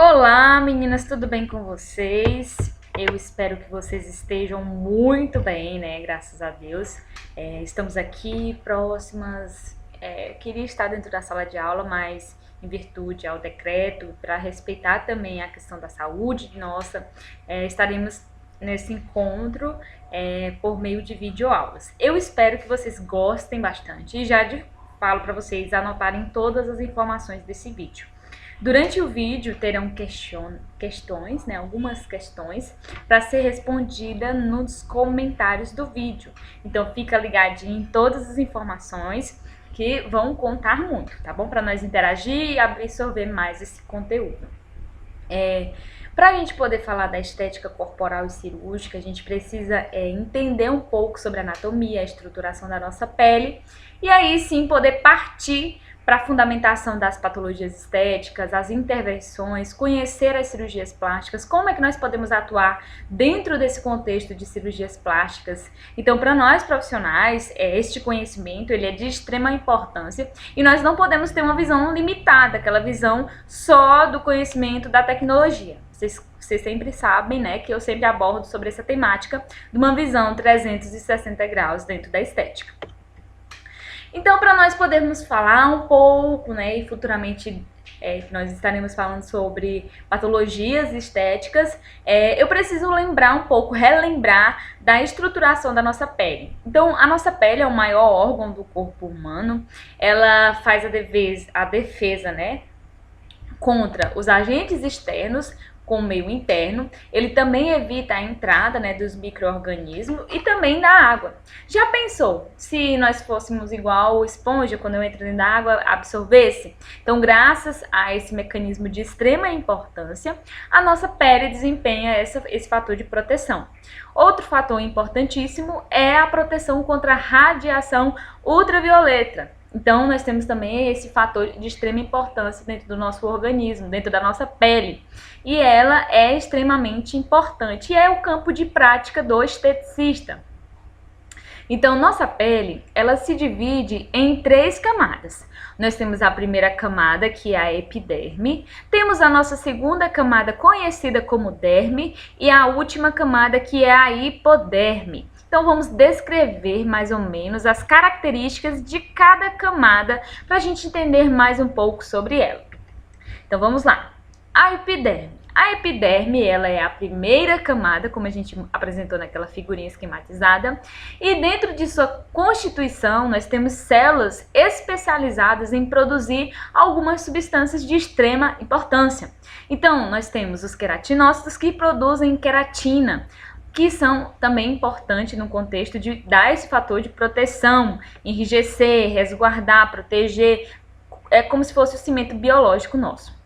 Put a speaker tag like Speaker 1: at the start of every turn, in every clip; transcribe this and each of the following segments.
Speaker 1: Olá, meninas, tudo bem com vocês? Eu espero que vocês estejam muito bem, né? Graças a Deus. Estamos aqui próximas. Queria estar dentro da sala de aula, mas em virtude ao decreto, para respeitar também a questão da saúde nossa, estaremos nesse encontro por meio de videoaulas. Eu espero que vocês gostem bastante e falo para vocês anotarem todas as informações desse vídeo. Durante o vídeo terão questões, né, algumas questões para ser respondida nos comentários do vídeo. Então fica ligadinho em todas as informações que vão contar muito, tá bom? Para nós interagir e absorver mais esse conteúdo. Para a gente poder falar da estética corporal e cirúrgica, a gente precisa entender um pouco sobre a anatomia, a estruturação da nossa pele e aí sim poder partir para a fundamentação das patologias estéticas, as intervenções, conhecer as cirurgias plásticas, como é que nós podemos atuar dentro desse contexto de cirurgias plásticas. Então, para nós profissionais, este conhecimento ele é de extrema importância e nós não podemos ter uma visão limitada, aquela visão só do conhecimento da tecnologia. Vocês sempre sabem, né, que eu sempre abordo sobre essa temática de uma visão 360 graus dentro da estética. Então, para nós podermos falar um pouco, né, e futuramente nós estaremos falando sobre patologias estéticas, eu preciso relembrar da estruturação da nossa pele. Então, a nossa pele é o maior órgão do corpo humano, ela faz a defesa, né, contra os agentes externos, com o meio interno, ele também evita a entrada, né, dos micro-organismos e também da água. Já pensou se nós fôssemos igual esponja, quando eu entro dentro da água, absorvesse? Então, graças a esse mecanismo de extrema importância, a nossa pele desempenha esse fator de proteção. Outro fator importantíssimo é a proteção contra a radiação ultravioleta. Então, nós temos também esse fator de extrema importância dentro do nosso organismo, dentro da nossa pele. E ela é extremamente importante e é o campo de prática do esteticista. Então, nossa pele, ela se divide em 3 camadas. Nós temos a primeira camada, que é a epiderme, temos a nossa segunda camada, conhecida como derme, e a última camada, que é a hipoderme. Então, vamos descrever mais ou menos as características de cada camada para a gente entender mais um pouco sobre ela. Então, vamos lá. A epiderme. A epiderme, ela é a primeira camada, como a gente apresentou naquela figurinha esquematizada, e dentro de sua constituição, nós temos células especializadas em produzir algumas substâncias de extrema importância. Então, nós temos os queratinócitos que produzem queratina, que são também importantes no contexto de dar esse fator de proteção, enrijecer, resguardar, proteger, é como se fosse o cimento biológico nosso,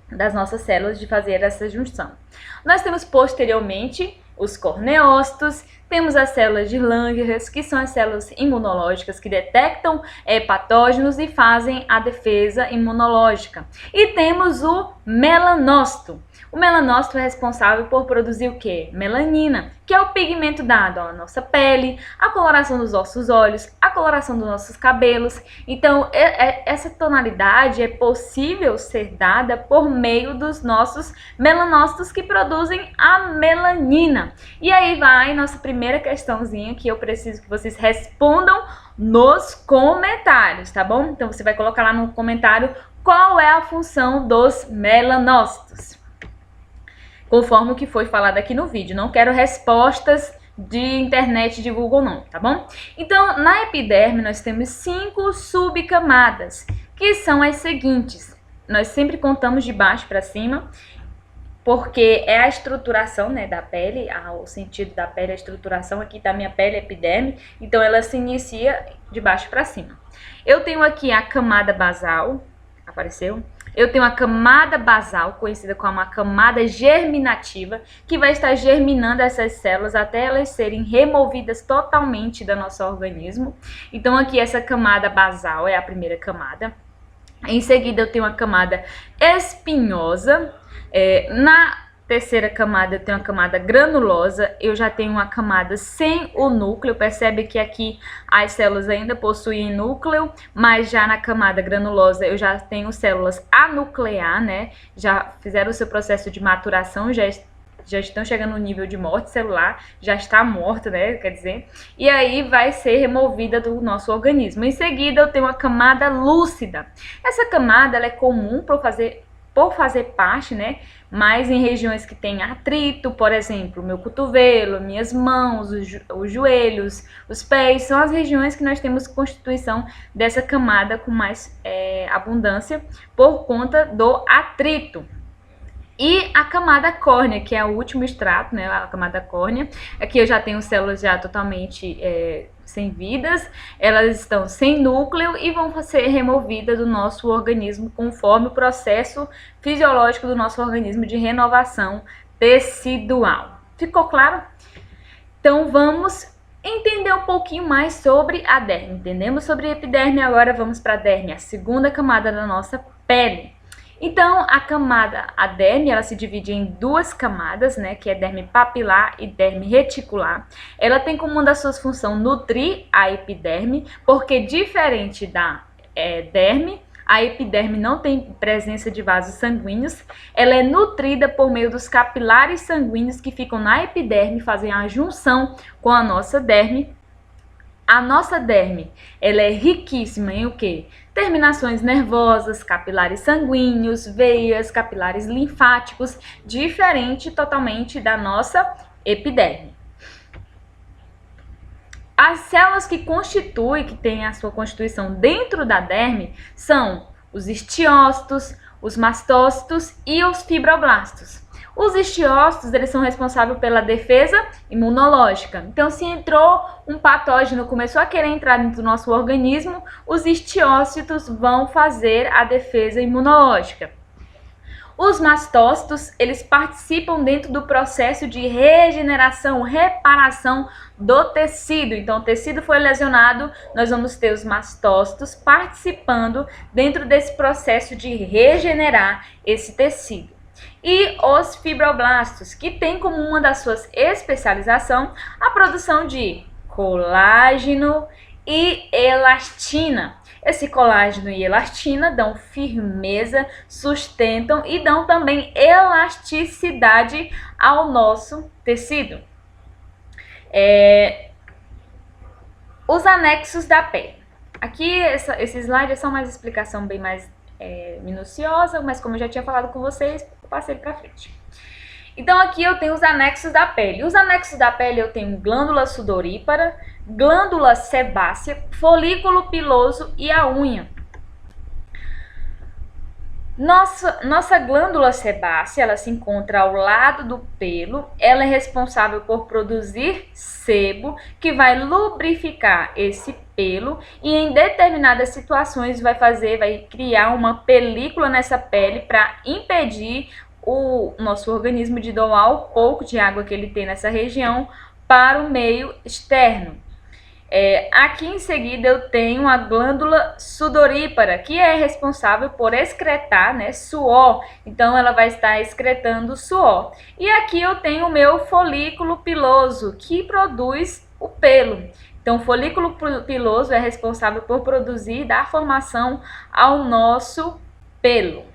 Speaker 1: das nossas células, de fazer essa junção. Nós temos posteriormente os corneócitos, temos as células de Langerhans, que são as células imunológicas que detectam patógenos e fazem a defesa imunológica. E temos o melanócito. O melanócito é responsável por produzir o quê? Melanina, que é o pigmento dado à nossa pele, a coloração dos nossos olhos, a coloração dos nossos cabelos. Então, essa tonalidade é possível ser dada por meio dos nossos melanócitos que produzem a melanina. E aí vai nossa primeira questãozinha que eu preciso que vocês respondam nos comentários, tá bom? Então, você vai colocar lá no comentário qual é a função dos melanócitos, conforme o que foi falado aqui no vídeo. Não quero respostas de internet, de Google não, tá bom? Então, na epiderme nós temos 5 subcamadas, que são as seguintes. Nós sempre contamos de baixo para cima, porque é a estruturação, né, da pele, o sentido da pele, a estruturação. Aqui tá a minha pele, epiderme, então ela se inicia de baixo para cima. Eu tenho aqui a camada basal, apareceu? Eu tenho a camada basal, conhecida como a camada germinativa, que vai estar germinando essas células até elas serem removidas totalmente do nosso organismo. Então, aqui essa camada basal é a primeira camada. Em seguida, eu tenho a camada espinhosa. terceira camada eu tenho a camada granulosa, eu já tenho uma camada sem o núcleo. Percebe que aqui as células ainda possuem núcleo, mas já na camada granulosa eu já tenho células a nuclear, né? Já fizeram o seu processo de maturação, já estão chegando no nível de morte celular, já está morta, né, quer dizer, e aí vai ser removida do nosso organismo. Em seguida, eu tenho a camada lúcida. Essa camada, ela é comum por fazer parte, né, mas em regiões que tem atrito, por exemplo, meu cotovelo, minhas mãos, os joelhos, os pés, são as regiões que nós temos constituição dessa camada com mais abundância por conta do atrito. E a camada córnea, que é o último estrato, né, a camada córnea. Aqui eu já tenho células já totalmente sem vidas, elas estão sem núcleo e vão ser removidas do nosso organismo conforme o processo fisiológico do nosso organismo de renovação tecidual. Ficou claro? Então vamos entender um pouquinho mais sobre a derme. Entendemos sobre a epiderme, agora vamos para a derme, a segunda camada da nossa pele. Então, a derme, ela se divide em duas camadas, né, que é derme papilar e derme reticular. Ela tem como uma das suas funções nutrir a epiderme, porque diferente da derme, a epiderme não tem presença de vasos sanguíneos, ela é nutrida por meio dos capilares sanguíneos que ficam na epiderme, fazem a junção com a nossa derme. A nossa derme, ela é riquíssima em o quê? Terminações nervosas, capilares sanguíneos, veias, capilares linfáticos, diferente totalmente da nossa epiderme. As células que têm a sua constituição dentro da derme são os estiócitos, os mastócitos e os fibroblastos. Os estiócitos, eles são responsáveis pela defesa imunológica. Então, se entrou um patógeno, começou a querer entrar dentro do nosso organismo, os estiócitos vão fazer a defesa imunológica. Os mastócitos, eles participam dentro do processo de regeneração, reparação do tecido. Então, o tecido foi lesionado, nós vamos ter os mastócitos participando dentro desse processo de regenerar esse tecido. E os fibroblastos, que tem como uma das suas especializações a produção de colágeno e elastina. Esse colágeno e elastina dão firmeza, sustentam e dão também elasticidade ao nosso tecido. Os anexos da pele. Aqui esse slide é só uma explicação bem mais minuciosa, mas como eu já tinha falado com vocês, eu passei para frente. Então aqui eu tenho os anexos da pele. Os anexos da pele eu tenho glândula sudorípara, glândula sebácea, folículo piloso e a unha. Nossa glândula sebácea, ela se encontra ao lado do pelo, ela é responsável por produzir sebo, que vai lubrificar esse pelo e em determinadas situações vai criar uma película nessa pele para impedir o nosso organismo de doar o pouco de água que ele tem nessa região para o meio externo. Aqui em seguida eu tenho a glândula sudorípara, que é responsável por excretar, né, suor, então ela vai estar excretando suor. E aqui eu tenho o meu folículo piloso, que produz o pelo. Então o folículo piloso é responsável por produzir, dar formação ao nosso pelo.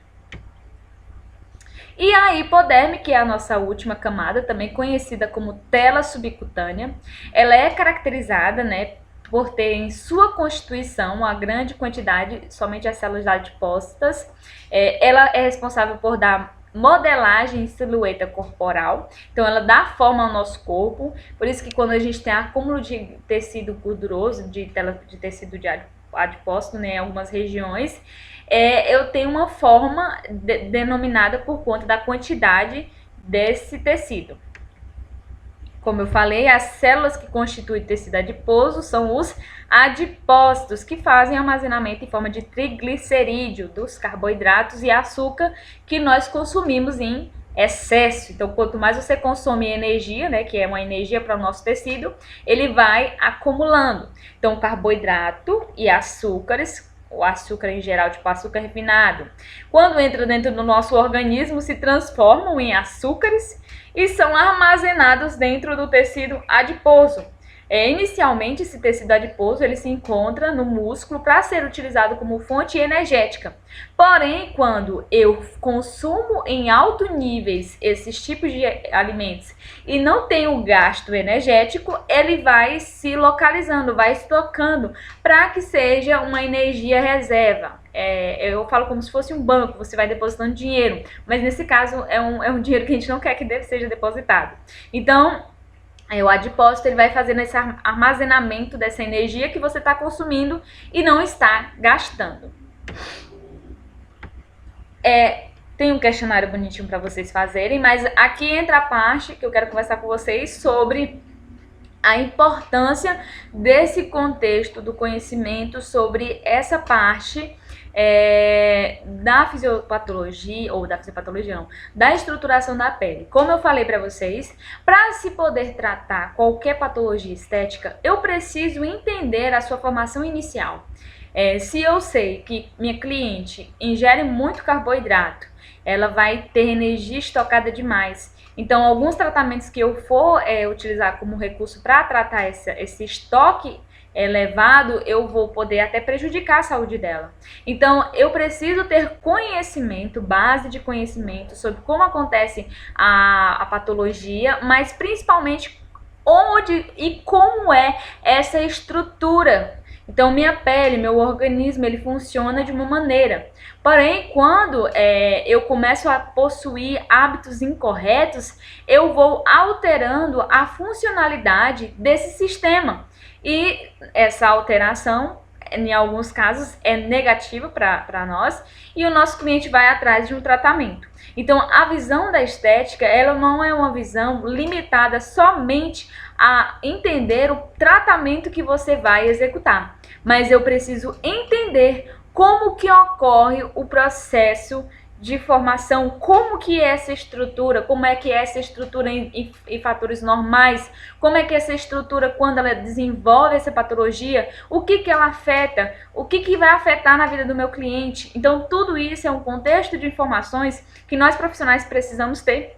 Speaker 1: E a hipoderme, que é a nossa última camada, também conhecida como tela subcutânea, ela é caracterizada, né, por ter em sua constituição uma grande quantidade, somente as células adipócitas. Ela é responsável por dar modelagem e silhueta corporal, então ela dá forma ao nosso corpo, por isso que quando a gente tem acúmulo de tecido gorduroso, de tecido de adipócito, né, em algumas regiões, eu tenho uma forma denominada por conta da quantidade desse tecido. Como eu falei, as células que constituem tecido adiposo são os adipócitos, que fazem armazenamento em forma de triglicerídeo dos carboidratos e açúcar que nós consumimos em excesso. Então, quanto mais você consome energia, né, que é uma energia para o nosso tecido, ele vai acumulando. Então, carboidrato e açúcares o açúcar em geral, tipo açúcar refinado, quando entra dentro do nosso organismo, se transformam em açúcares e são armazenados dentro do tecido adiposo. Inicialmente, esse tecido adiposo ele se encontra no músculo para ser utilizado como fonte energética. Porém, quando eu consumo em alto níveis esses tipos de alimentos e não tenho gasto energético, ele vai se localizando, vai estocando para que seja uma energia reserva. Eu falo como se fosse um banco, você vai depositando dinheiro, mas nesse caso é um dinheiro que a gente não quer que seja depositado. Então, o adipócito ele vai fazendo esse armazenamento dessa energia que você está consumindo e não está gastando. Tem um questionário bonitinho para vocês fazerem, mas aqui entra a parte que eu quero conversar com vocês sobre a importância desse contexto do conhecimento sobre essa parte da fisiopatologia, ou da fisiopatologia não, da estruturação da pele. Como eu falei para vocês, para se poder tratar qualquer patologia estética, eu preciso entender a sua formação inicial. Se eu sei que minha cliente ingere muito carboidrato, ela vai ter energia estocada demais. Então, alguns tratamentos que eu for utilizar como recurso para tratar esse estoque elevado, eu vou poder até prejudicar a saúde dela. Então, eu preciso ter conhecimento, base de conhecimento sobre como acontece a patologia, mas principalmente onde e como é essa estrutura. Então, minha pele, meu organismo, ele funciona de uma maneira. Porém, quando eu começo a possuir hábitos incorretos, eu vou alterando a funcionalidade desse sistema. E essa alteração, em alguns casos, é negativa para nós e o nosso cliente vai atrás de um tratamento. Então, a visão da estética, ela não é uma visão limitada somente a entender o tratamento que você vai executar, mas eu preciso entender como que ocorre o processo de formação, como que é essa estrutura, como é que é essa estrutura em fatores normais, como é que é essa estrutura quando ela desenvolve essa patologia, o que ela afeta, o que vai afetar na vida do meu cliente. Então, tudo isso é um contexto de informações que nós profissionais precisamos ter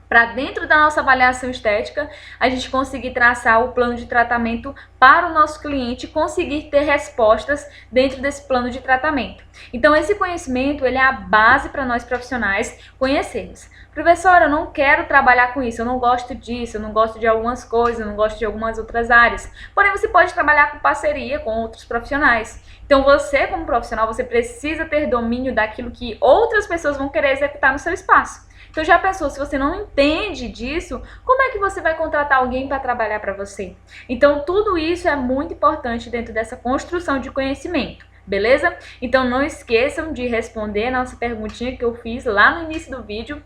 Speaker 1: para dentro da nossa avaliação estética, a gente conseguir traçar o plano de tratamento para o nosso cliente, conseguir ter respostas dentro desse plano de tratamento. Então, esse conhecimento, ele é a base para nós profissionais conhecermos. Professora, eu não quero trabalhar com isso, eu não gosto disso, eu não gosto de algumas coisas, eu não gosto de algumas outras áreas. Porém, você pode trabalhar com parceria com outros profissionais. Então, você como profissional, você precisa ter domínio daquilo que outras pessoas vão querer executar no seu espaço. Então, já pensou, se você não entende disso, como é que você vai contratar alguém para trabalhar para você? Então, tudo isso é muito importante dentro dessa construção de conhecimento, beleza? Então, não esqueçam de responder a nossa perguntinha que eu fiz lá no início do vídeo,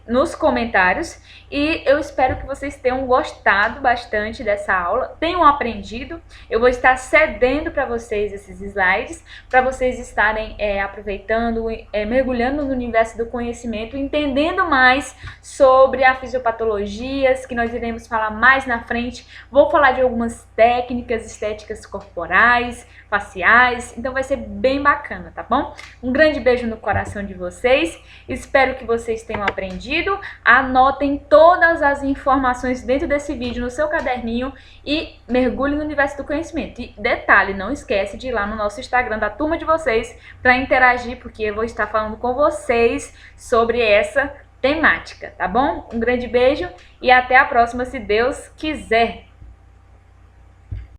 Speaker 1: nos comentários, e eu espero que vocês tenham gostado bastante dessa aula, tenham aprendido. Eu vou estar cedendo para vocês esses slides, para vocês estarem aproveitando, mergulhando no universo do conhecimento, entendendo mais sobre a fisiopatologias, que nós iremos falar mais na frente. Vou falar de algumas técnicas estéticas corporais, faciais, então vai ser bem bacana, tá bom? Um grande beijo no coração de vocês, espero que vocês tenham aprendido. Anotem todas as informações dentro desse vídeo no seu caderninho e mergulhe no universo do conhecimento. E detalhe, não esquece de ir lá no nosso Instagram da turma de vocês para interagir, porque eu vou estar falando com vocês sobre essa temática, tá bom? Um grande beijo e até a próxima, se Deus quiser!